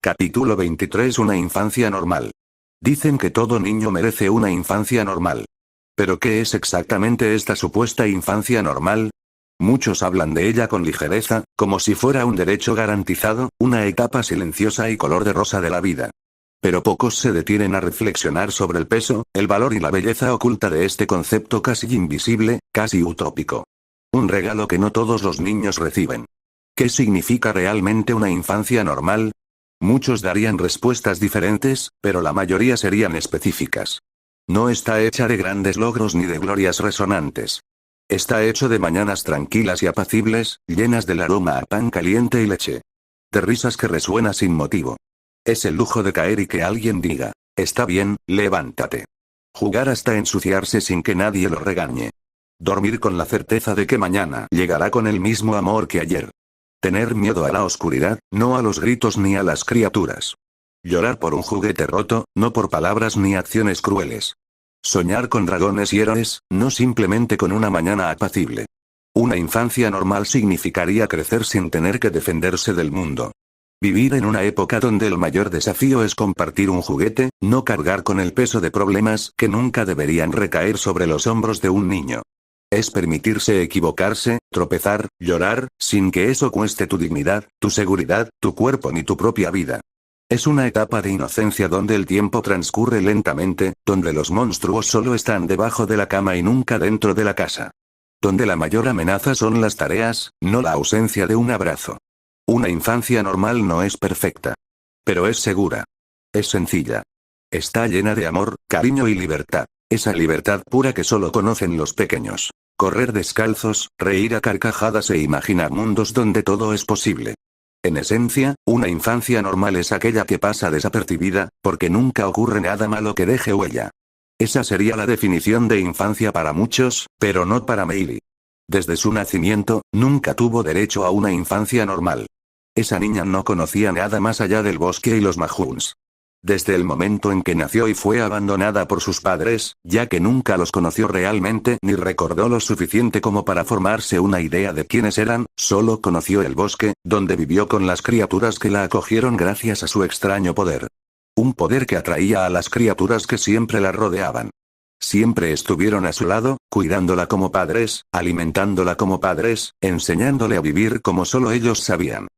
Capítulo 23. Una infancia normal. Dicen que todo niño merece una infancia normal. ¿Pero qué es exactamente esta supuesta infancia normal? Muchos hablan de ella con ligereza, como si fuera un derecho garantizado, una etapa silenciosa y color de rosa de la vida. Pero pocos se detienen a reflexionar sobre el peso, el valor y la belleza oculta de este concepto casi invisible, casi utópico. Un regalo que no todos los niños reciben. ¿Qué significa realmente una infancia normal? Muchos darían respuestas diferentes, pero la mayoría serían específicas. No está hecha de grandes logros ni de glorias resonantes. Está hecho de mañanas tranquilas y apacibles, llenas del aroma a pan caliente y leche. De risas que resuenan sin motivo. Es el lujo de caer y que alguien diga, está bien, levántate. Jugar hasta ensuciarse sin que nadie lo regañe. Dormir con la certeza de que mañana llegará con el mismo amor que ayer. Tener miedo a la oscuridad, no a los gritos ni a las criaturas. Llorar por un juguete roto, no por palabras ni acciones crueles. Soñar con dragones y héroes, no simplemente con una mañana apacible. Una infancia normal significaría crecer sin tener que defenderse del mundo. Vivir en una época donde el mayor desafío es compartir un juguete, no cargar con el peso de problemas que nunca deberían recaer sobre los hombros de un niño. Es permitirse equivocarse, tropezar, llorar, sin que eso cueste tu dignidad, tu seguridad, tu cuerpo ni tu propia vida. Es una etapa de inocencia donde el tiempo transcurre lentamente, donde los monstruos solo están debajo de la cama y nunca dentro de la casa. Donde la mayor amenaza son las tareas, no la ausencia de un abrazo. Una infancia normal no es perfecta. Pero es segura. Es sencilla. Está llena de amor, cariño y libertad. Esa libertad pura que solo conocen los pequeños. Correr descalzos, reír a carcajadas e imaginar mundos donde todo es posible. En esencia, una infancia normal es aquella que pasa desapercibida, porque nunca ocurre nada malo que deje huella. Esa sería la definición de infancia para muchos, pero no para Meili. Desde su nacimiento, nunca tuvo derecho a una infancia normal. Esa niña no conocía nada más allá del bosque y los majuns. Desde el momento en que nació y fue abandonada por sus padres, ya que nunca los conoció realmente ni recordó lo suficiente como para formarse una idea de quiénes eran, solo conoció el bosque, donde vivió con las criaturas que la acogieron gracias a su extraño poder. Un poder que atraía a las criaturas que siempre la rodeaban. Siempre estuvieron a su lado, cuidándola como padres, alimentándola como padres, enseñándole a vivir como solo ellos sabían.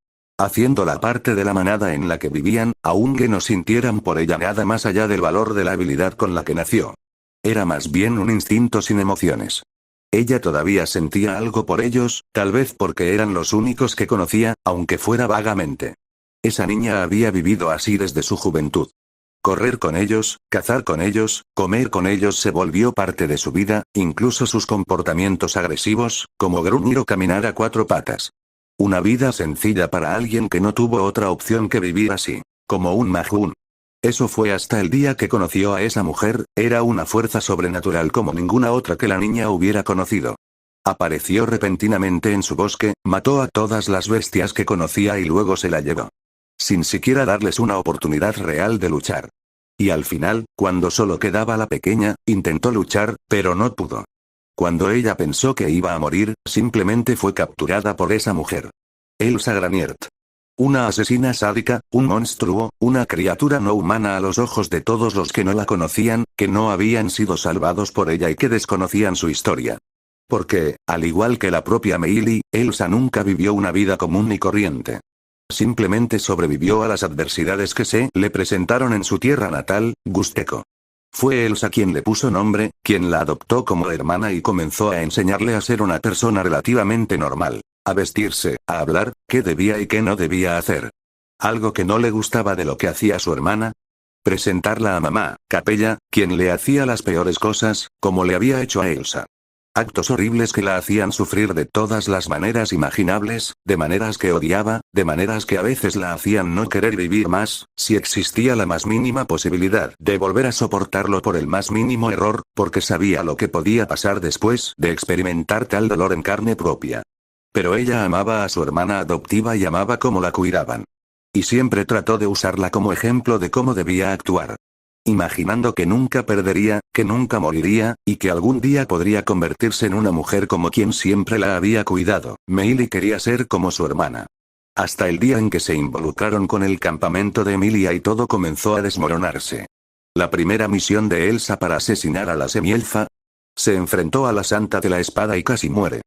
Haciéndola parte de la manada en la que vivían, aunque no sintieran por ella nada más allá del valor de la habilidad con la que nació. Era más bien un instinto sin emociones. Ella todavía sentía algo por ellos, tal vez porque eran los únicos que conocía, aunque fuera vagamente. Esa niña había vivido así desde su juventud. Correr con ellos, cazar con ellos, comer con ellos se volvió parte de su vida, incluso sus comportamientos agresivos, como gruñir o caminar a cuatro patas. Una vida sencilla para alguien que no tuvo otra opción que vivir así, como un majún. Eso fue hasta el día que conoció a esa mujer, era una fuerza sobrenatural como ninguna otra que la niña hubiera conocido. Apareció repentinamente en su bosque, mató a todas las bestias que conocía y luego se la llevó. Sin siquiera darles una oportunidad real de luchar. Y al final, cuando solo quedaba la pequeña, intentó luchar, pero no pudo. Cuando ella pensó que iba a morir, simplemente fue capturada por esa mujer. Elsa Graniert. Una asesina sádica, un monstruo, una criatura no humana a los ojos de todos los que no la conocían, que no habían sido salvados por ella y que desconocían su historia. Porque, al igual que la propia Meili, Elsa nunca vivió una vida común y corriente. Simplemente sobrevivió a las adversidades que se le presentaron en su tierra natal, Gusteco. Fue Elsa quien le puso nombre, quien la adoptó como hermana y comenzó a enseñarle a ser una persona relativamente normal, a vestirse, a hablar, qué debía y qué no debía hacer. Algo que no le gustaba de lo que hacía su hermana. Presentarla a mamá, Capella, quien le hacía las peores cosas, como le había hecho a Elsa. Actos horribles que la hacían sufrir de todas las maneras imaginables, de maneras que odiaba, de maneras que a veces la hacían no querer vivir más, si existía la más mínima posibilidad de volver a soportarlo por el más mínimo error, porque sabía lo que podía pasar después de experimentar tal dolor en carne propia. Pero ella amaba a su hermana adoptiva y amaba cómo la cuidaban. Y siempre trató de usarla como ejemplo de cómo debía actuar. Imaginando que nunca perdería, que nunca moriría, y que algún día podría convertirse en una mujer como quien siempre la había cuidado, Meili quería ser como su hermana. hasta el día en que se involucraron con el campamento de Emilia y todo comenzó a desmoronarse. La primera misión de Elsa para asesinar a la semielfa. Se enfrentó a la Santa de la Espada y casi muere.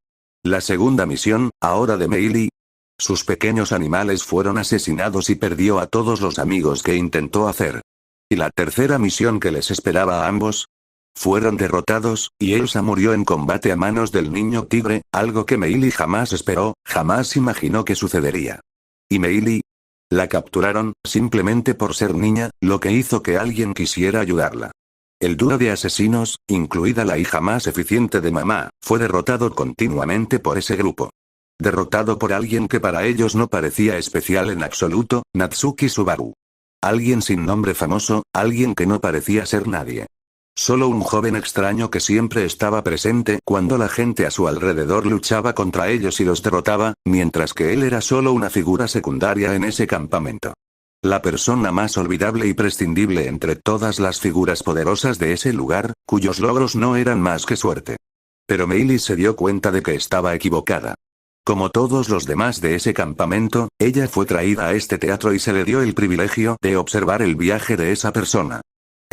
La segunda misión, ahora de Meili. Sus pequeños animales fueron asesinados y perdió a todos los amigos que intentó hacer. Y la tercera misión que les esperaba a ambos. Fueron derrotados, y Elsa murió en combate a manos del niño tigre, algo que Meili jamás esperó, jamás imaginó que sucedería. ¿Y Meili? La capturaron, simplemente por ser niña, lo que hizo que alguien quisiera ayudarla. El dúo de asesinos, incluida la hija más eficiente de mamá, fue derrotado continuamente por ese grupo. Derrotado por alguien que para ellos no parecía especial en absoluto, Natsuki Subaru. Alguien sin nombre famoso, alguien que no parecía ser nadie. Solo un joven extraño que siempre estaba presente cuando la gente a su alrededor luchaba contra ellos y los derrotaba, mientras que él era solo una figura secundaria en ese campamento. La persona más olvidable y prescindible entre todas las figuras poderosas de ese lugar, cuyos logros no eran más que suerte. Pero Meili se dio cuenta de que estaba equivocada. Como todos los demás de ese campamento, ella fue traída a este teatro y se le dio el privilegio de observar el viaje de esa persona.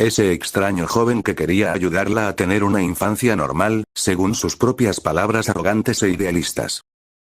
Ese extraño joven que quería ayudarla a tener una infancia normal, según sus propias palabras arrogantes e idealistas.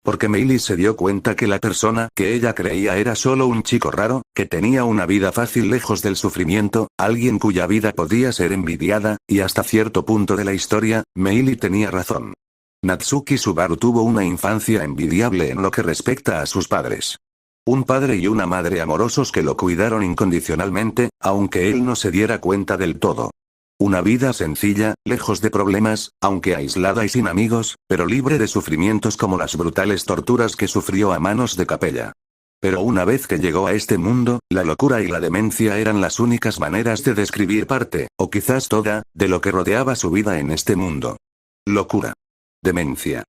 Porque Meili se dio cuenta que la persona que ella creía era solo un chico raro, que tenía una vida fácil lejos del sufrimiento, alguien cuya vida podía ser envidiada, y hasta cierto punto de la historia, Meili tenía razón. Natsuki Subaru tuvo una infancia envidiable en lo que respecta a sus padres. Un padre y una madre amorosos que lo cuidaron incondicionalmente, aunque él no se diera cuenta del todo. Una vida sencilla, lejos de problemas, aunque aislada y sin amigos, pero libre de sufrimientos como las brutales torturas que sufrió a manos de Capella. Pero una vez que llegó a este mundo, la locura y la demencia eran las únicas maneras de describir parte, o quizás toda, de lo que rodeaba su vida en este mundo. Locura. Demencia.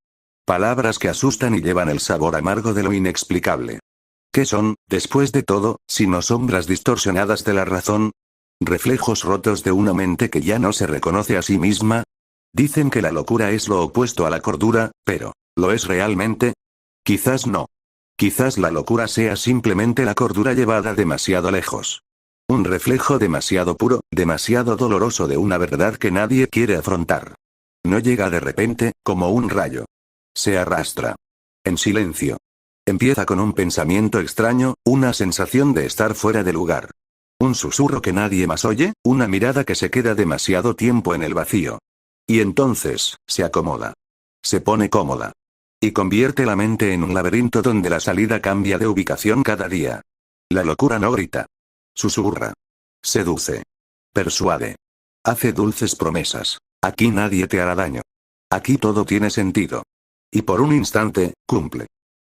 Palabras que asustan y llevan el sabor amargo de lo inexplicable. ¿Qué son, después de todo, sino sombras distorsionadas de la razón? ¿Reflejos rotos de una mente que ya no se reconoce a sí misma? Dicen que la locura es lo opuesto a la cordura, pero, ¿lo es realmente? Quizás no. Quizás la locura sea simplemente la cordura llevada demasiado lejos. Un reflejo demasiado puro, demasiado doloroso de una verdad que nadie quiere afrontar. No llega de repente, como un rayo. Se arrastra. En silencio. Empieza con un pensamiento extraño, una sensación de estar fuera de lugar. Un susurro que nadie más oye, una mirada que se queda demasiado tiempo en el vacío. Y entonces, se acomoda. Se pone cómoda. Y convierte la mente en un laberinto donde la salida cambia de ubicación cada día. La locura no grita. Susurra. Seduce. Persuade. Hace dulces promesas. Aquí nadie te hará daño. Aquí todo tiene sentido. Y por un instante, cumple.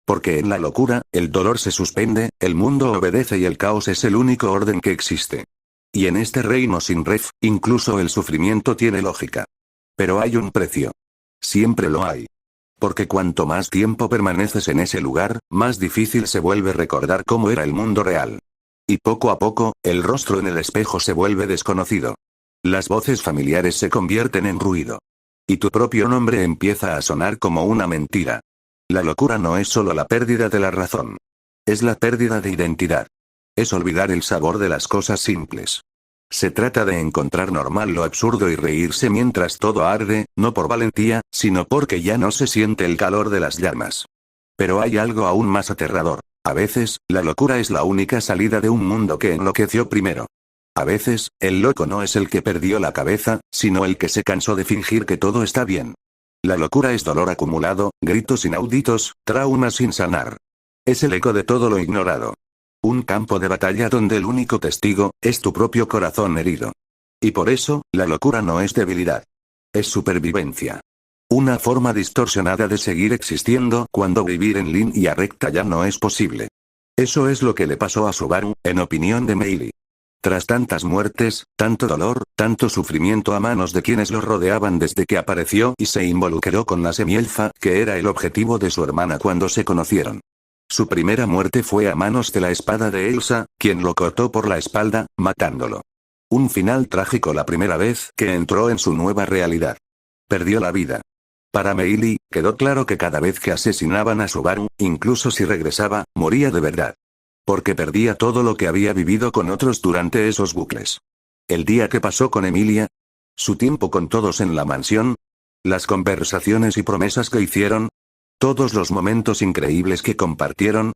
Porque en la locura, el dolor se suspende, el mundo obedece y el caos es el único orden que existe. Y en este reino sin ref, incluso el sufrimiento tiene lógica. Pero hay un precio. Siempre lo hay. Porque cuanto más tiempo permaneces en ese lugar, más difícil se vuelve recordar cómo era el mundo real. Y poco a poco, el rostro en el espejo se vuelve desconocido. Las voces familiares se convierten en ruido. Y tu propio nombre empieza a sonar como una mentira. La locura no es solo la pérdida de la razón. Es la pérdida de identidad. Es olvidar el sabor de las cosas simples. Se trata de encontrar normal lo absurdo y reírse mientras todo arde, no por valentía, sino porque ya no se siente el calor de las llamas. Pero hay algo aún más aterrador. A veces, la locura es la única salida de un mundo que enloqueció primero. A veces, el loco no es el que perdió la cabeza, sino el que se cansó de fingir que todo está bien. La locura es dolor acumulado, gritos inauditos, traumas sin sanar. Es el eco de todo lo ignorado. Un campo de batalla donde el único testigo, es tu propio corazón herido. Y por eso, la locura no es debilidad. Es supervivencia. Una forma distorsionada de seguir existiendo cuando vivir en línea recta ya no es posible. Eso es lo que le pasó a Subaru, en opinión de Meili. Tras tantas muertes, tanto dolor, tanto sufrimiento a manos de quienes lo rodeaban desde que apareció y se involucró con la semielfa, que era el objetivo de su hermana cuando se conocieron. Su primera muerte fue a manos de la espada de Elsa, quien lo cortó por la espalda, matándolo. Un final trágico la primera vez que entró en su nueva realidad. Perdió la vida. Para Meili, quedó claro que cada vez que asesinaban a Subaru, incluso si regresaba, moría de verdad. Porque perdía todo lo que había vivido con otros durante esos bucles. El día que pasó con Emilia. Su tiempo con todos en la mansión. Las conversaciones y promesas que hicieron. Todos los momentos increíbles que compartieron.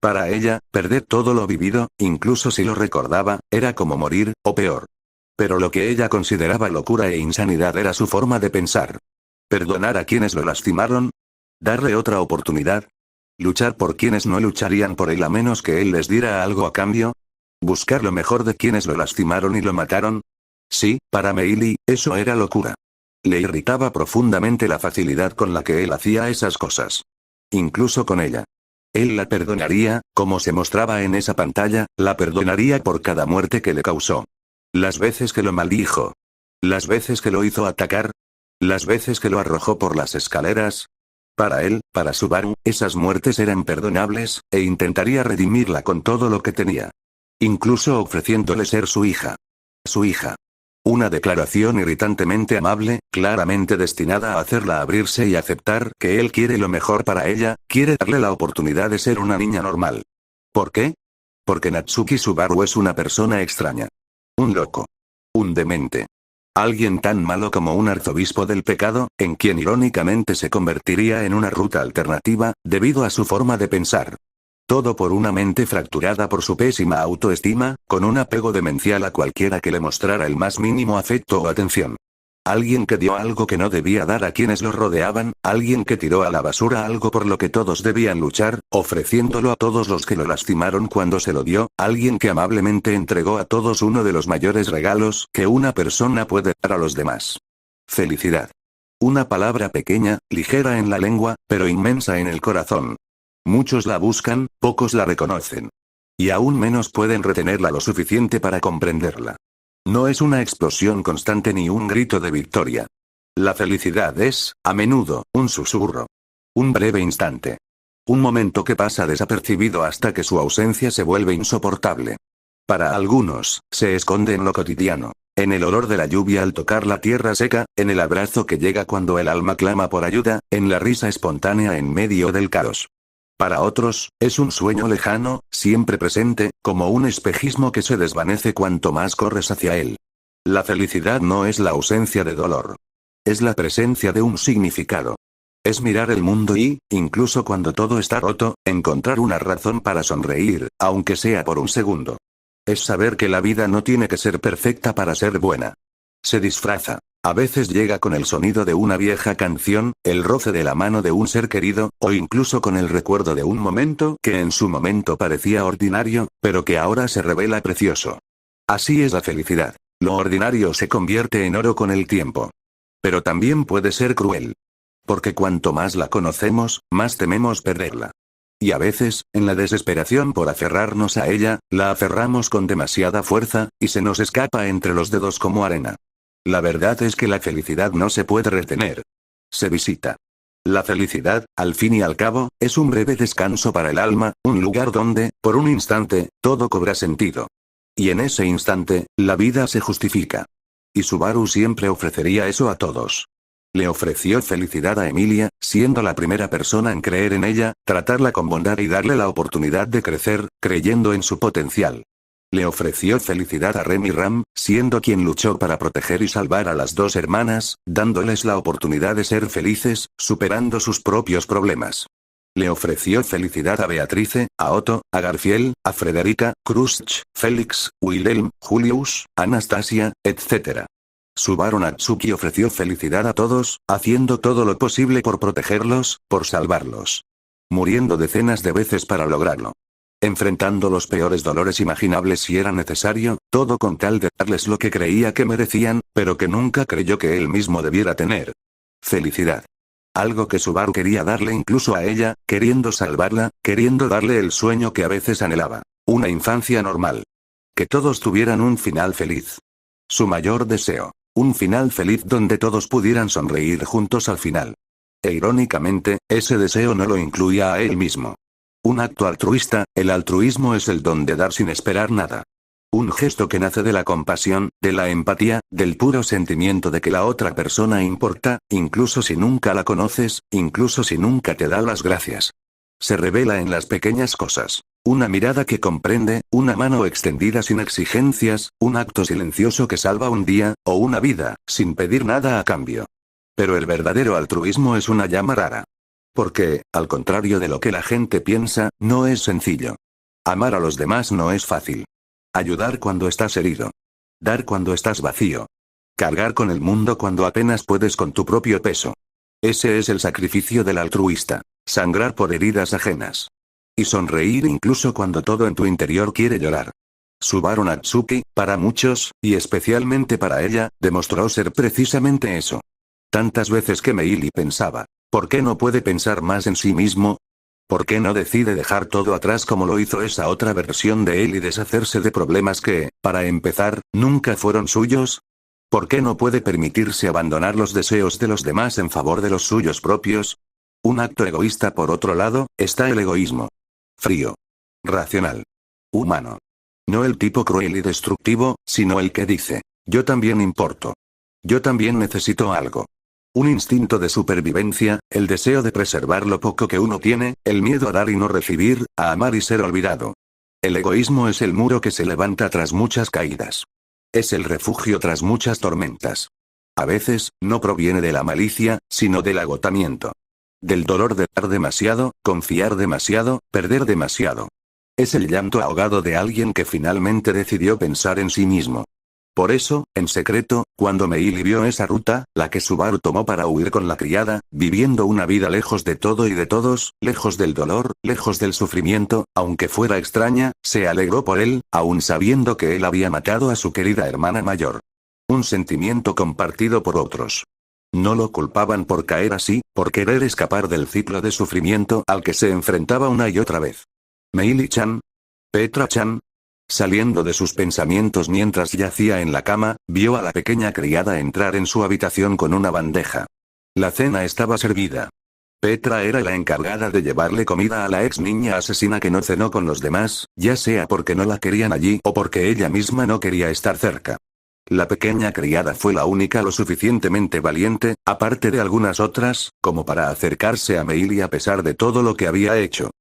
Para ella, perder todo lo vivido, incluso si lo recordaba, era como morir, o peor. Pero lo que ella consideraba locura e insanidad era su forma de pensar. ¿Perdonar a quienes lo lastimaron? ¿Darle otra oportunidad? ¿Luchar por quienes no lucharían por él a menos que él les diera algo a cambio? ¿Buscar lo mejor de quienes lo lastimaron y lo mataron? Sí, para Meili, eso era locura. Le irritaba profundamente la facilidad con la que él hacía esas cosas. Incluso con ella. Él la perdonaría, como se mostraba en esa pantalla, la perdonaría por cada muerte que le causó. Las veces que lo maldijo. Las veces que lo hizo atacar. Las veces que lo arrojó por las escaleras. Para él, para Subaru, esas muertes eran perdonables, e intentaría redimirla con todo lo que tenía. Incluso ofreciéndole ser su hija. Su hija. Una declaración irritantemente amable, claramente destinada a hacerla abrirse y aceptar que él quiere lo mejor para ella, quiere darle la oportunidad de ser una niña normal. ¿Por qué? Porque Natsuki Subaru es una persona extraña. Un loco. Un demente. Alguien tan malo como un arzobispo del pecado, en quien irónicamente se convertiría en una ruta alternativa, debido a su forma de pensar. Todo por una mente fracturada por su pésima autoestima, con un apego demencial a cualquiera que le mostrara el más mínimo afecto o atención. Alguien que dio algo que no debía dar a quienes lo rodeaban, alguien que tiró a la basura algo por lo que todos debían luchar, ofreciéndolo a todos los que lo lastimaron cuando se lo dio, alguien que amablemente entregó a todos uno de los mayores regalos que una persona puede dar a los demás. Felicidad. Una palabra pequeña, ligera en la lengua, pero inmensa en el corazón. Muchos la buscan, pocos la reconocen. Y aún menos pueden retenerla lo suficiente para comprenderla. No es una explosión constante ni un grito de victoria. La felicidad es, a menudo, un susurro. Un breve instante. Un momento que pasa desapercibido hasta que su ausencia se vuelve insoportable. Para algunos, se esconde en lo cotidiano. En el olor de la lluvia al tocar la tierra seca, en el abrazo que llega cuando el alma clama por ayuda, en la risa espontánea en medio del caos. Para otros, es un sueño lejano, siempre presente, como un espejismo que se desvanece cuanto más corres hacia él. La felicidad no es la ausencia de dolor. Es la presencia de un significado. Es mirar el mundo y, incluso cuando todo está roto, encontrar una razón para sonreír, aunque sea por un segundo. Es saber que la vida no tiene que ser perfecta para ser buena. Se disfraza. A veces llega con el sonido de una vieja canción, el roce de la mano de un ser querido, o incluso con el recuerdo de un momento que en su momento parecía ordinario, pero que ahora se revela precioso. Así es la felicidad. Lo ordinario se convierte en oro con el tiempo. Pero también puede ser cruel. Porque cuanto más la conocemos, más tememos perderla. Y a veces, en la desesperación por aferrarnos a ella, la aferramos con demasiada fuerza, y se nos escapa entre los dedos como arena. La verdad es que la felicidad no se puede retener. Se visita. La felicidad, al fin y al cabo, es un breve descanso para el alma, un lugar donde, por un instante, todo cobra sentido. Y en ese instante, la vida se justifica. Y Subaru siempre ofrecería eso a todos. Le ofreció felicidad a Emilia, siendo la primera persona en creer en ella, tratarla con bondad y darle la oportunidad de crecer, creyendo en su potencial. Le ofreció felicidad a Rem y Ram, siendo quien luchó para proteger y salvar a las dos hermanas, dándoles la oportunidad de ser felices, superando sus propios problemas. Le ofreció felicidad a Beatrice, a Otto, a Garfield, a Frederica, Krusty, Félix, Wilhelm, Julius, Anastasia, etc. Subaru Natsuki ofreció felicidad a todos, haciendo todo lo posible por protegerlos, por salvarlos. Muriendo decenas de veces para lograrlo. Enfrentando los peores dolores imaginables si era necesario, todo con tal de darles lo que creía que merecían, pero que nunca creyó que él mismo debiera tener. Felicidad. Algo que Subaru quería darle incluso a ella, queriendo salvarla, queriendo darle el sueño que a veces anhelaba. Una infancia normal. Que todos tuvieran un final feliz. Su mayor deseo. Un final feliz donde todos pudieran sonreír juntos al final. E irónicamente, ese deseo no lo incluía a él mismo. Un acto altruista, el altruismo es el don de dar sin esperar nada. Un gesto que nace de la compasión, de la empatía, del puro sentimiento de que la otra persona importa, incluso si nunca la conoces, incluso si nunca te da las gracias. Se revela en las pequeñas cosas. Una mirada que comprende, una mano extendida sin exigencias, un acto silencioso que salva un día, o una vida, sin pedir nada a cambio. Pero el verdadero altruismo es una llama rara. Porque, al contrario de lo que la gente piensa, no es sencillo. Amar a los demás no es fácil. Ayudar cuando estás herido. Dar cuando estás vacío. Cargar con el mundo cuando apenas puedes con tu propio peso. Ese es el sacrificio del altruista. Sangrar por heridas ajenas. Y sonreír incluso cuando todo en tu interior quiere llorar. Subaru Natsuki, para muchos, y especialmente para ella, demostró ser precisamente eso. Tantas veces que Meili pensaba, ¿por qué no puede pensar más en sí mismo? ¿Por qué no decide dejar todo atrás como lo hizo esa otra versión de él y deshacerse de problemas que, para empezar, nunca fueron suyos? ¿Por qué no puede permitirse abandonar los deseos de los demás en favor de los suyos propios? Un acto egoísta. Por otro lado, está el egoísmo. Frío. Racional. Humano. No el tipo cruel y destructivo, sino el que dice, yo también importo. Yo también necesito algo. Un instinto de supervivencia, el deseo de preservar lo poco que uno tiene, el miedo a dar y no recibir, a amar y ser olvidado. El egoísmo es el muro que se levanta tras muchas caídas. Es el refugio tras muchas tormentas. A veces, no proviene de la malicia, sino del agotamiento. Del dolor de dar demasiado, confiar demasiado, perder demasiado. Es el llanto ahogado de alguien que finalmente decidió pensar en sí mismo. Por eso, en secreto, cuando Meili vio esa ruta, la que Subaru tomó para huir con la criada, viviendo una vida lejos de todo y de todos, lejos del dolor, lejos del sufrimiento, aunque fuera extraña, se alegró por él, aun sabiendo que él había matado a su querida hermana mayor. Un sentimiento compartido por otros. No lo culpaban por caer así, por querer escapar del ciclo de sufrimiento al que se enfrentaba una y otra vez. Meili-chan. Petra-chan. Saliendo de sus pensamientos mientras yacía en la cama, vio a la pequeña criada entrar en su habitación con una bandeja. La cena estaba servida. Petra era la encargada de llevarle comida a la ex niña asesina que no cenó con los demás, ya sea porque no la querían allí o porque ella misma no quería estar cerca. La pequeña criada fue la única lo suficientemente valiente, aparte de algunas otras, como para acercarse a Meili a pesar de todo lo que había hecho.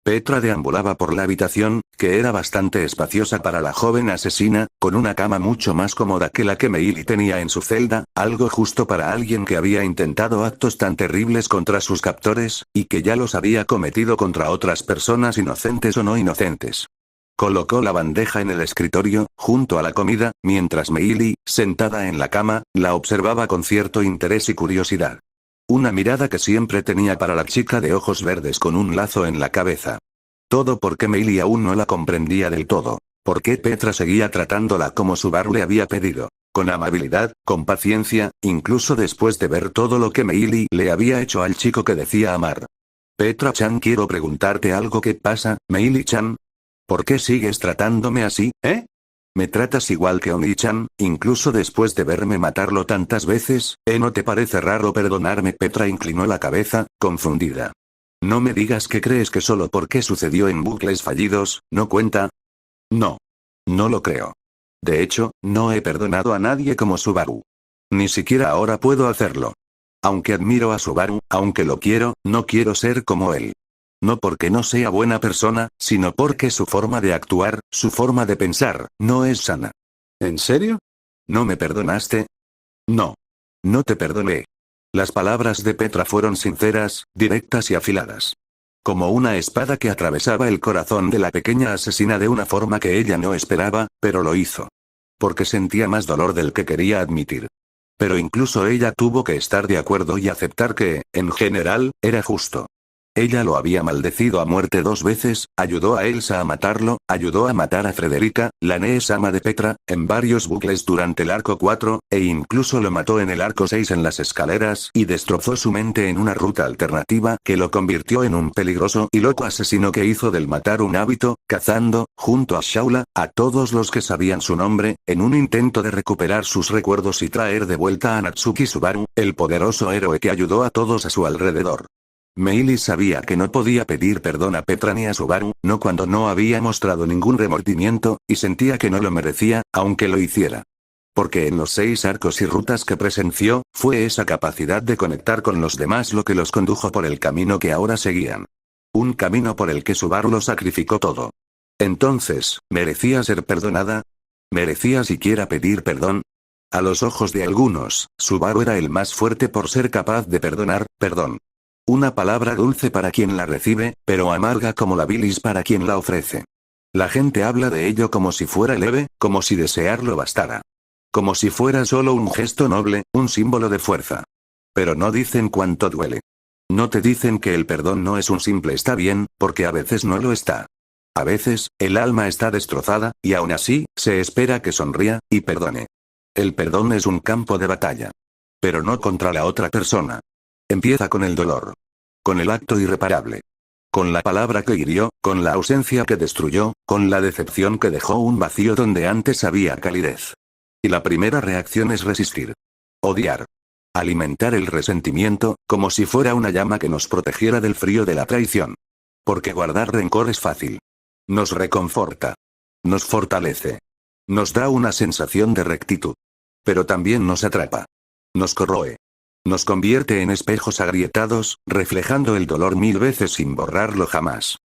Petra deambulaba por la habitación, que era bastante espaciosa para la joven asesina, con una cama mucho más cómoda que la que Meili tenía en su celda, algo justo para alguien que había intentado actos tan terribles contra sus captores, y que ya los había cometido contra otras personas inocentes o no inocentes. Colocó la bandeja en el escritorio, junto a la comida, mientras Meili, sentada en la cama, la observaba con cierto interés y curiosidad. Una mirada que siempre tenía para la chica de ojos verdes con un lazo en la cabeza. Todo porque Meili aún no la comprendía del todo. ¿Por qué Petra seguía tratándola como Subaru le había pedido? Con amabilidad, con paciencia, incluso después de ver todo lo que Meili le había hecho al chico que decía amar. Petra-chan, quiero preguntarte algo. ¿Qué pasa, Meili-chan? ¿Por qué sigues tratándome así, eh? Me tratas igual que Oni-chan, incluso después de verme matarlo tantas veces, ¿no te parece raro perdonarme? Petra inclinó la cabeza, confundida. No me digas que crees que solo porque sucedió en bucles fallidos, ¿no cuenta? No. No lo creo. De hecho, no he perdonado a nadie como Subaru. Ni siquiera ahora puedo hacerlo. Aunque admiro a Subaru, aunque lo quiero, no quiero ser como él. No porque no sea buena persona, sino porque su forma de actuar, su forma de pensar, no es sana. ¿En serio? ¿No me perdonaste? No. No te perdoné. Las palabras de Petra fueron sinceras, directas y afiladas. Como una espada que atravesaba el corazón de la pequeña asesina de una forma que ella no esperaba, pero lo hizo. Porque sentía más dolor del que quería admitir. Pero incluso ella tuvo que estar de acuerdo y aceptar que, en general, era justo. Ella lo había maldecido a muerte 2 veces, ayudó a Elsa a matarlo, ayudó a matar a Frederica, la nieta de Petra, en varios bucles durante el arco 4, e incluso lo mató en el arco 6 en las escaleras y destrozó su mente en una ruta alternativa que lo convirtió en un peligroso y loco asesino que hizo del matar un hábito, cazando, junto a Shaula, a todos los que sabían su nombre, en un intento de recuperar sus recuerdos y traer de vuelta a Natsuki Subaru, el poderoso héroe que ayudó a todos a su alrededor. Meili sabía que no podía pedir perdón a Petra ni a Subaru, no cuando no había mostrado ningún remordimiento, y sentía que no lo merecía, aunque lo hiciera. Porque en los 6 arcos y rutas que presenció, fue esa capacidad de conectar con los demás lo que los condujo por el camino que ahora seguían. Un camino por el que Subaru lo sacrificó todo. Entonces, ¿merecía ser perdonada? ¿Merecía siquiera pedir perdón? A los ojos de algunos, Subaru era el más fuerte por ser capaz de perdonar, perdón. Una palabra dulce para quien la recibe, pero amarga como la bilis para quien la ofrece. La gente habla de ello como si fuera leve, como si desearlo bastara. Como si fuera solo un gesto noble, un símbolo de fuerza. Pero no dicen cuánto duele. No te dicen que el perdón no es un simple está bien, porque a veces no lo está. A veces, el alma está destrozada, y aún así, se espera que sonría, y perdone. El perdón es un campo de batalla. Pero no contra la otra persona. Empieza con el dolor. Con el acto irreparable. Con la palabra que hirió, con la ausencia que destruyó, con la decepción que dejó un vacío donde antes había calidez. Y la primera reacción es resistir. Odiar. Alimentar el resentimiento, como si fuera una llama que nos protegiera del frío de la traición. Porque guardar rencor es fácil. Nos reconforta. Nos fortalece. Nos da una sensación de rectitud. Pero también nos atrapa. Nos corroe. Nos convierte en espejos agrietados, reflejando el dolor 1000 veces sin borrarlo jamás.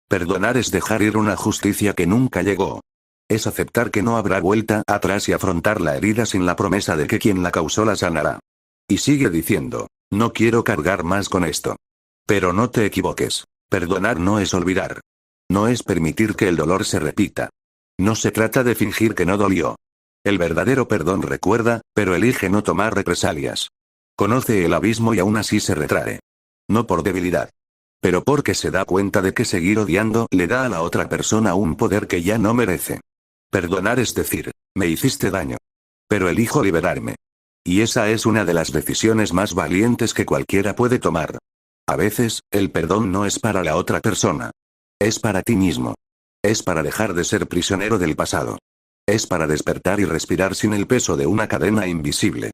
Perdonar es dejar ir una justicia que nunca llegó. Es aceptar que no habrá vuelta atrás y afrontar la herida sin la promesa de que quien la causó la sanará. Y sigue diciendo, no quiero cargar más con esto. Pero no te equivoques. Perdonar no es olvidar. No es permitir que el dolor se repita. No se trata de fingir que no dolió. El verdadero perdón recuerda, pero elige no tomar represalias. Conoce el abismo y aún así se retrae. No por debilidad. Pero porque se da cuenta de que seguir odiando le da a la otra persona un poder que ya no merece. Perdonar es decir, me hiciste daño. Pero elijo liberarme. Y esa es una de las decisiones más valientes que cualquiera puede tomar. A veces, el perdón no es para la otra persona. Es para ti mismo. Es para dejar de ser prisionero del pasado. Es para despertar y respirar sin el peso de una cadena invisible.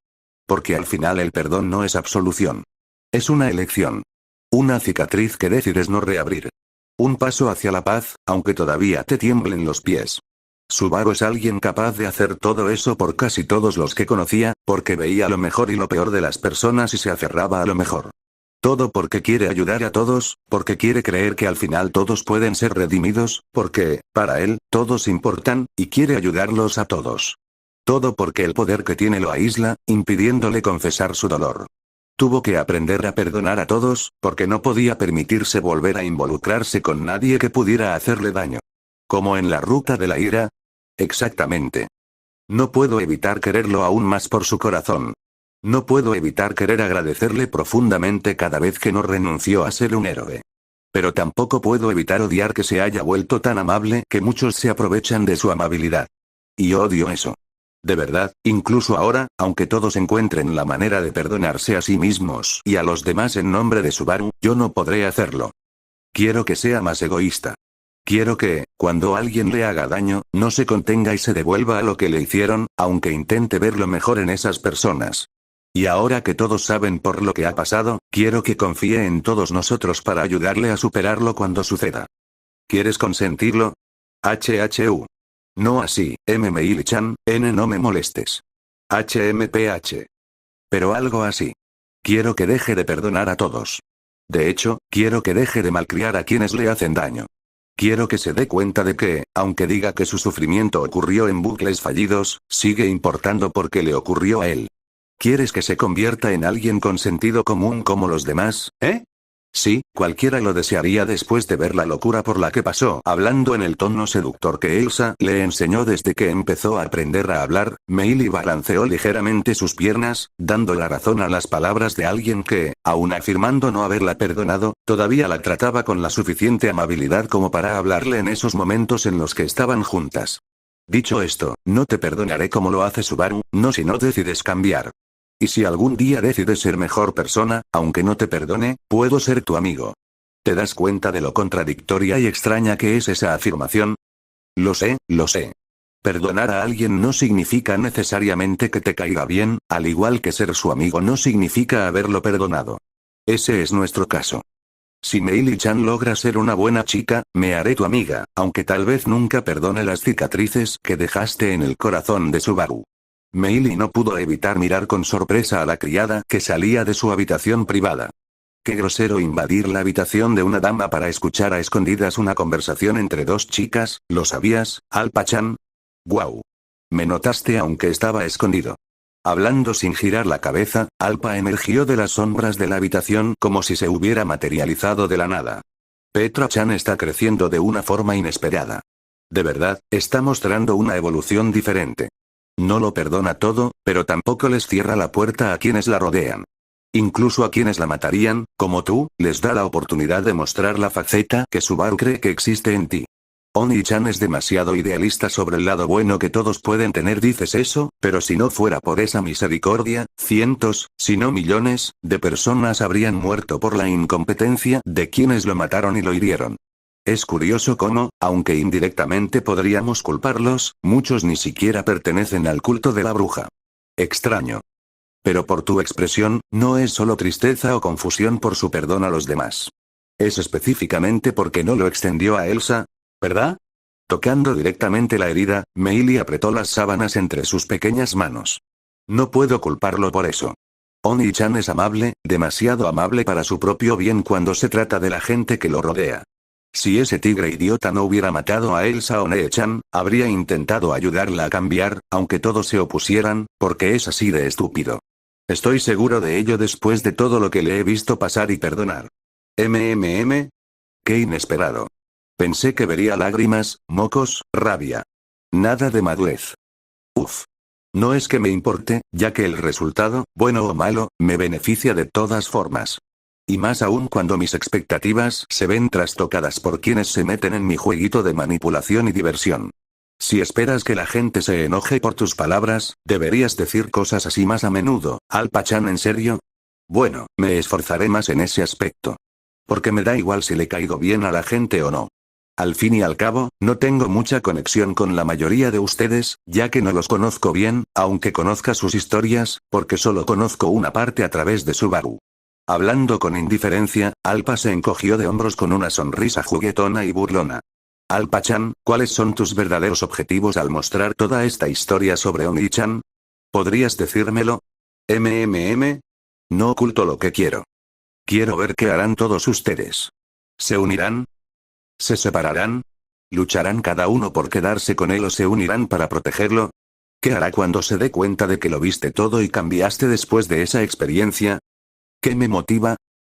Porque al final el perdón no es absolución. Es una elección. Una cicatriz que decides no reabrir. Un paso hacia la paz, aunque todavía te tiemblen los pies. Subaru es alguien capaz de hacer todo eso por casi todos los que conocía, porque veía lo mejor y lo peor de las personas y se aferraba a lo mejor. Todo porque quiere ayudar a todos, porque quiere creer que al final todos pueden ser redimidos, porque, para él, todos importan, y quiere ayudarlos a todos. Todo porque el poder que tiene lo aísla, impidiéndole confesar su dolor. Tuvo que aprender a perdonar a todos, porque no podía permitirse volver a involucrarse con nadie que pudiera hacerle daño. Como en la ruta de la ira. Exactamente. No puedo evitar quererlo aún más por su corazón. No puedo evitar querer agradecerle profundamente cada vez que no renunció a ser un héroe. Pero tampoco puedo evitar odiar que se haya vuelto tan amable que muchos se aprovechan de su amabilidad. Y odio eso. De verdad, incluso ahora, aunque todos encuentren la manera de perdonarse a sí mismos y a los demás en nombre de Subaru, yo no podré hacerlo. Quiero que sea más egoísta. Quiero que, cuando alguien le haga daño, no se contenga y se devuelva a lo que le hicieron, aunque intente ver lo mejor en esas personas. Y ahora que todos saben por lo que ha pasado, quiero que confíe en todos nosotros para ayudarle a superarlo cuando suceda. ¿Quieres consentirlo? HHU. No así, Meili-chan, no me molestes. HMPH. Pero algo así. Quiero que deje de perdonar a todos. De hecho, quiero que deje de malcriar a quienes le hacen daño. Quiero que se dé cuenta de que, aunque diga que su sufrimiento ocurrió en bucles fallidos, sigue importando porque le ocurrió a él. ¿Quieres que se convierta en alguien con sentido común como los demás, Sí, cualquiera lo desearía después de ver la locura por la que pasó. Hablando en el tono seductor que Elsa le enseñó desde que empezó a aprender a hablar, Meili balanceó ligeramente sus piernas, dando la razón a las palabras de alguien que, aun afirmando no haberla perdonado, todavía la trataba con la suficiente amabilidad como para hablarle en esos momentos en los que estaban juntas. Dicho esto, no te perdonaré como lo hace Subaru, no si no decides cambiar. Y si algún día decides ser mejor persona, aunque no te perdone, puedo ser tu amigo. ¿Te das cuenta de lo contradictoria y extraña que es esa afirmación? Lo sé, lo sé. Perdonar a alguien no significa necesariamente que te caiga bien, al igual que ser su amigo no significa haberlo perdonado. Ese es nuestro caso. Si Meili-chan logra ser una buena chica, me haré tu amiga, aunque tal vez nunca perdone las cicatrices que dejaste en el corazón de Subaru. Meili no pudo evitar mirar con sorpresa a la criada que salía de su habitación privada. Qué grosero invadir la habitación de una dama para escuchar a escondidas una conversación entre dos chicas, ¿lo sabías, Alpa-chan? Guau. Me notaste aunque estaba escondido. Hablando sin girar la cabeza, Alpa emergió de las sombras de la habitación como si se hubiera materializado de la nada. Petra-chan está creciendo de una forma inesperada. De verdad, está mostrando una evolución diferente. No lo perdona todo, pero tampoco les cierra la puerta a quienes la rodean. Incluso a quienes la matarían, como tú, les da la oportunidad de mostrar la faceta que Subaru cree que existe en ti. Oni-chan es demasiado idealista sobre el lado bueno que todos pueden tener, dices eso, pero si no fuera por esa misericordia, cientos, si no millones, de personas habrían muerto por la incompetencia de quienes lo mataron y lo hirieron. Es curioso cómo, aunque indirectamente podríamos culparlos, muchos ni siquiera pertenecen al culto de la bruja. Extraño. Pero por tu expresión, no es solo tristeza o confusión por su perdón a los demás. Es específicamente porque no lo extendió a Elsa, ¿verdad? Tocando directamente la herida, Meili apretó las sábanas entre sus pequeñas manos. No puedo culparlo por eso. Oni-chan es amable, demasiado amable para su propio bien cuando se trata de la gente que lo rodea. Si ese tigre idiota no hubiera matado a Elsa o Nee-chan, habría intentado ayudarla a cambiar, aunque todos se opusieran, porque es así de estúpido. Estoy seguro de ello después de todo lo que le he visto pasar y perdonar. Qué inesperado. Pensé que vería lágrimas, mocos, rabia. Nada de madurez. Uf. No es que me importe, ya que el resultado, bueno o malo, me beneficia de todas formas. Y más aún cuando mis expectativas se ven trastocadas por quienes se meten en mi jueguito de manipulación y diversión. Si esperas que la gente se enoje por tus palabras, deberías decir cosas así más a menudo, Alpa-chan, ¿en serio? Bueno, me esforzaré más en ese aspecto. Porque me da igual si le caigo bien a la gente o no. Al fin y al cabo, no tengo mucha conexión con la mayoría de ustedes, ya que no los conozco bien, aunque conozca sus historias, porque solo conozco una parte a través de Subaru. Hablando con indiferencia, Alpa se encogió de hombros con una sonrisa juguetona y burlona. Alpa-chan, ¿cuáles son tus verdaderos objetivos al mostrar toda esta historia sobre Oni-chan? ¿Podrías decírmelo? No oculto lo que quiero. Quiero ver qué harán todos ustedes. ¿Se unirán? ¿Se separarán? ¿Lucharán cada uno por quedarse con él o se unirán para protegerlo? ¿Qué hará cuando se dé cuenta de que lo viste todo y cambiaste después de esa experiencia? ¿Qué me motiva?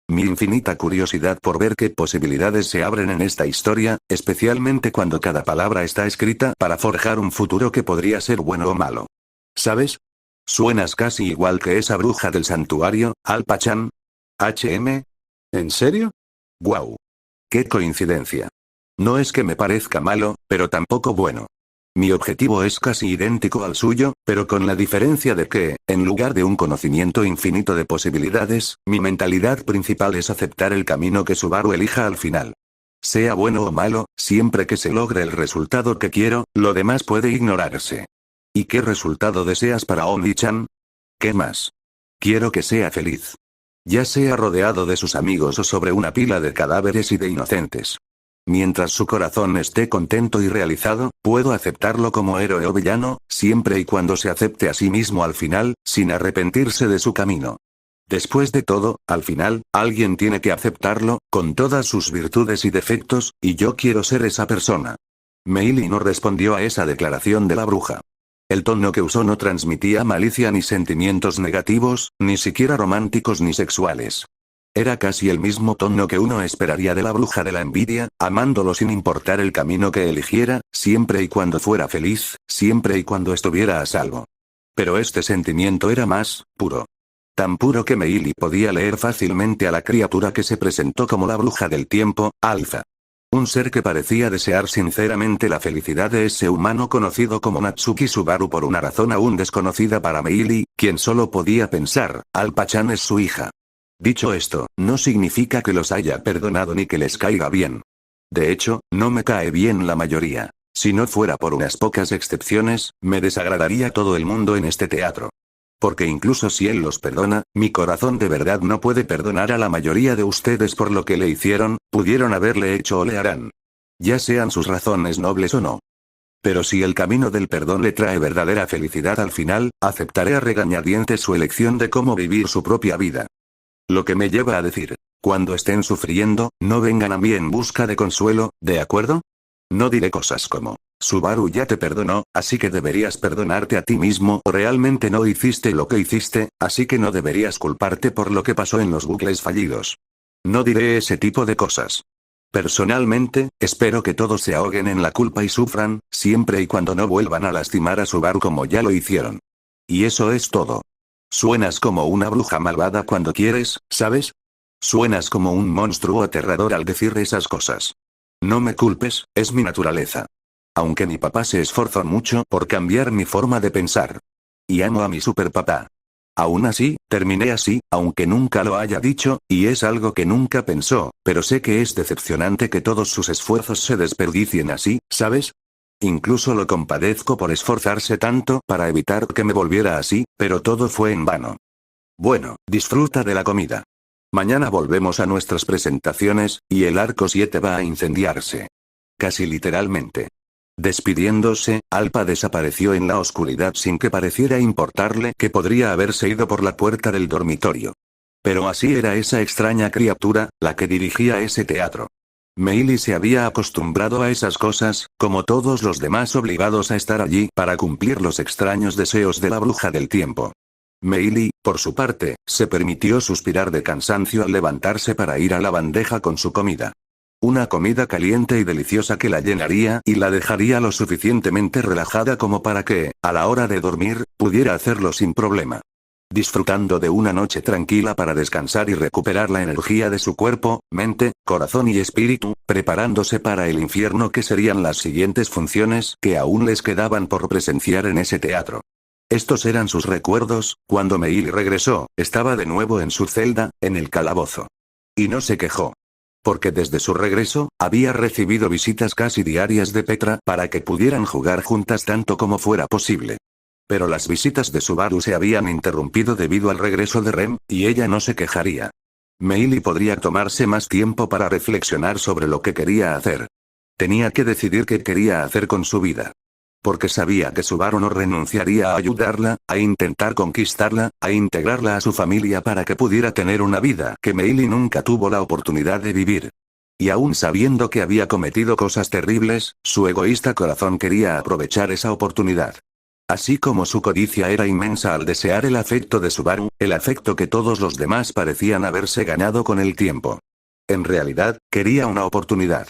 Mi infinita curiosidad por ver qué posibilidades se abren en esta historia, especialmente cuando cada palabra está escrita para forjar un futuro que podría ser bueno o malo. ¿Sabes? Suenas casi igual que esa bruja del santuario, Alpa-chan. ¿En serio? Guau. ¡Qué coincidencia! No es que me parezca malo, pero tampoco bueno. Mi objetivo es casi idéntico al suyo, pero con la diferencia de que, en lugar de un conocimiento infinito de posibilidades, mi mentalidad principal es aceptar el camino que Subaru elija al final. Sea bueno o malo, siempre que se logre el resultado que quiero, lo demás puede ignorarse. ¿Y qué resultado deseas para Oni-chan? ¿Qué más? Quiero que sea feliz. Ya sea rodeado de sus amigos o sobre una pila de cadáveres y de inocentes. Mientras su corazón esté contento y realizado, puedo aceptarlo como héroe o villano, siempre y cuando se acepte a sí mismo al final, sin arrepentirse de su camino. Después de todo, al final, alguien tiene que aceptarlo, con todas sus virtudes y defectos, y yo quiero ser esa persona. Meili no respondió a esa declaración de la bruja. El tono que usó no transmitía malicia ni sentimientos negativos, ni siquiera románticos ni sexuales. Era casi el mismo tono que uno esperaría de la bruja de la envidia, amándolo sin importar el camino que eligiera, siempre y cuando fuera feliz, siempre y cuando estuviera a salvo. Pero este sentimiento era más puro. Tan puro que Meili podía leer fácilmente a la criatura que se presentó como la bruja del tiempo, Alpha. Un ser que parecía desear sinceramente la felicidad de ese humano conocido como Natsuki Subaru por una razón aún desconocida para Meili, quien solo podía pensar, Alpa-chan es su hija. Dicho esto, no significa que los haya perdonado ni que les caiga bien. De hecho, no me cae bien la mayoría. Si no fuera por unas pocas excepciones, me desagradaría todo el mundo en este teatro. Porque incluso si él los perdona, mi corazón de verdad no puede perdonar a la mayoría de ustedes por lo que le hicieron, pudieron haberle hecho o le harán. Ya sean sus razones nobles o no. Pero si el camino del perdón le trae verdadera felicidad al final, aceptaré a regañadientes su elección de cómo vivir su propia vida. Lo que me lleva a decir, cuando estén sufriendo, no vengan a mí en busca de consuelo, ¿de acuerdo? No diré cosas como, Subaru ya te perdonó, así que deberías perdonarte a ti mismo, o realmente no hiciste lo que hiciste, así que no deberías culparte por lo que pasó en los bucles fallidos. No diré ese tipo de cosas. Personalmente, espero que todos se ahoguen en la culpa y sufran, siempre y cuando no vuelvan a lastimar a Subaru como ya lo hicieron. Y eso es todo. Suenas como una bruja malvada cuando quieres, ¿sabes? Suenas como un monstruo aterrador al decir esas cosas. No me culpes, es mi naturaleza. Aunque mi papá se esforzó mucho por cambiar mi forma de pensar. Y amo a mi superpapá. Aún así, terminé así, aunque nunca lo haya dicho, y es algo que nunca pensó, pero sé que es decepcionante que todos sus esfuerzos se desperdicien así, ¿sabes? Incluso lo compadezco por esforzarse tanto para evitar que me volviera así, pero todo fue en vano. Bueno, disfruta de la comida. Mañana volvemos a nuestras presentaciones, y el arco 7 va a incendiarse. Casi literalmente. Despidiéndose, Alpa desapareció en la oscuridad sin que pareciera importarle que podría haberse ido por la puerta del dormitorio. Pero así era esa extraña criatura, la que dirigía ese teatro. Meili se había acostumbrado a esas cosas, como todos los demás obligados a estar allí para cumplir los extraños deseos de la bruja del tiempo. Meili, por su parte, se permitió suspirar de cansancio al levantarse para ir a la bandeja con su comida. Una comida caliente y deliciosa que la llenaría y la dejaría lo suficientemente relajada como para que, a la hora de dormir, pudiera hacerlo sin problema. Disfrutando de una noche tranquila para descansar y recuperar la energía de su cuerpo, mente, corazón y espíritu, preparándose para el infierno que serían las siguientes funciones que aún les quedaban por presenciar en ese teatro. Estos eran sus recuerdos, cuando Meili regresó, estaba de nuevo en su celda, en el calabozo. Y no se quejó. Porque desde su regreso, había recibido visitas casi diarias de Petra para que pudieran jugar juntas tanto como fuera posible. Pero las visitas de Subaru se habían interrumpido debido al regreso de Rem, y ella no se quejaría. Meili podría tomarse más tiempo para reflexionar sobre lo que quería hacer. Tenía que decidir qué quería hacer con su vida. Porque sabía que Subaru no renunciaría a ayudarla, a intentar conquistarla, a integrarla a su familia para que pudiera tener una vida que Meili nunca tuvo la oportunidad de vivir. Y aún sabiendo que había cometido cosas terribles, su egoísta corazón quería aprovechar esa oportunidad. Así como su codicia era inmensa al desear el afecto de Subaru, el afecto que todos los demás parecían haberse ganado con el tiempo. En realidad, quería una oportunidad.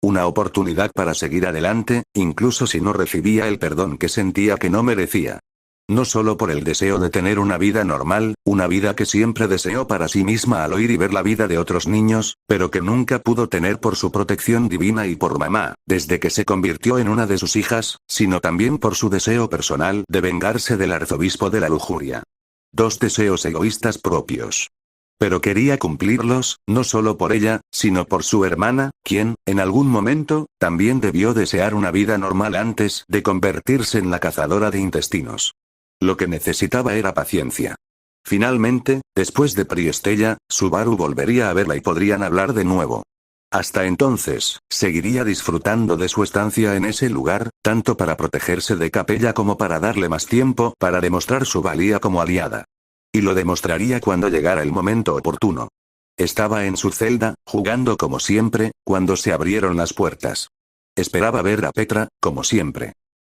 Una oportunidad para seguir adelante, incluso si no recibía el perdón que sentía que no merecía. No solo por el deseo de tener una vida normal, una vida que siempre deseó para sí misma al oír y ver la vida de otros niños, pero que nunca pudo tener por su protección divina y por mamá, desde que se convirtió en una de sus hijas, sino también por su deseo personal de vengarse del arzobispo de la lujuria. Dos deseos egoístas propios. Pero quería cumplirlos, no solo por ella, sino por su hermana, quien, en algún momento, también debió desear una vida normal antes de convertirse en la cazadora de intestinos. Lo que necesitaba era paciencia. Finalmente, después de Priestella, Subaru volvería a verla y podrían hablar de nuevo. Hasta entonces, seguiría disfrutando de su estancia en ese lugar, tanto para protegerse de Capella como para darle más tiempo para demostrar su valía como aliada. Y lo demostraría cuando llegara el momento oportuno. Estaba en su celda, jugando como siempre, cuando se abrieron las puertas. Esperaba ver a Petra, como siempre.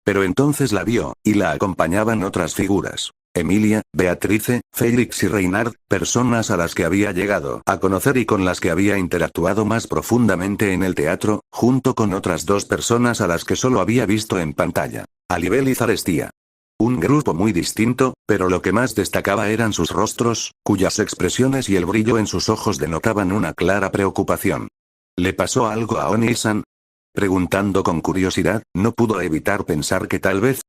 Pero entonces la vio, y la acompañaban otras figuras. Emilia, Beatrice, Félix y Reinhard, personas a las que había llegado a conocer y con las que había interactuado más profundamente en el teatro, junto con otras dos personas a las que solo había visto en pantalla. Alibel y Zarestia. Un grupo muy distinto, pero lo que más destacaba eran sus rostros, cuyas expresiones y el brillo en sus ojos denotaban una clara preocupación. ¿Le pasó algo a Oni-san? Preguntando con curiosidad, no pudo evitar pensar que tal vez